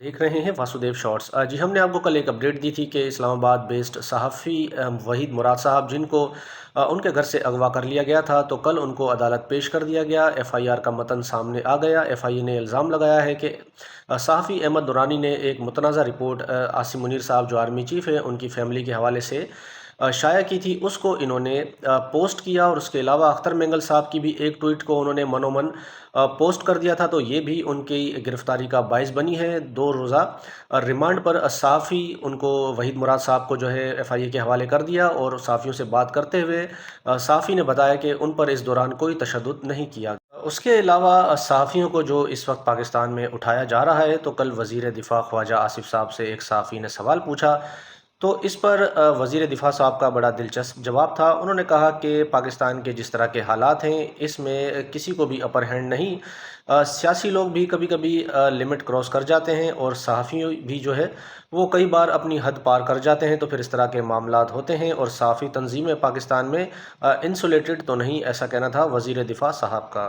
देख रहे हैं वासुदेव शॉर्ट्स। जी, हमने आपको कल एक अपडेट दी थी कि इस्लामाबाद बेस्ड सहाफ़ी वहीद मुराद साहब, जिनको उनके घर से अगवा कर लिया गया था, तो कल उनको अदालत पेश कर दिया गया। एफ़आईआर का मतन सामने आ गया। एफ़आईए ने इल्ज़ाम लगाया है कि सहाफ़ी अहमद नूरानी ने एक मुतनाज़ा रिपोर्ट आसिम मुनीर साहब जो आर्मी चीफ़ हैं उनकी फ़ैमिली के हवाले से शाया की थी, उसको इन्होंने पोस्ट किया। और उसके अलावा अख्तर मेंगल साहब की भी एक ट्वीट को उन्होंने मनोमन पोस्ट कर दिया था, तो ये भी उनकी गिरफ्तारी का बाइस बनी है। 2 रोज़ा रिमांड पर सहाफ़ी उनको वहीद मुराद साहब को जो है एफ़आईए के हवाले कर दिया। और सहाफ़ियों से बात करते हुए सहाफ़ी ने बताया कि उन पर इस दौरान कोई तशद्दुद नहीं किया। उसके अलावा सहाफ़ियों को जो इस वक्त पाकिस्तान में उठाया जा रहा है, तो कल वज़ीर दिफ़ा ख्वाजा आसिफ़ साहब से एक सहाफ़ी ने सवाल पूछा, तो इस पर वज़ीर दिफ़ा साहब का बड़ा दिलचस्प जवाब था। उन्होंने कहा कि पाकिस्तान के जिस तरह के हालात हैं, इसमें किसी को भी अपर हैंड नहीं। सियासी लोग भी कभी कभी लिमिट क्रॉस कर जाते हैं, और सहाफ़ी भी जो है वो कई बार अपनी हद पार कर जाते हैं, तो फिर इस तरह के मामलात होते हैं। और सहाफ़ी तंजीमें पाकिस्तान में इंसुलेटेड तो नहीं, ऐसा कहना था वज़ीर दिफ़ा साहब का।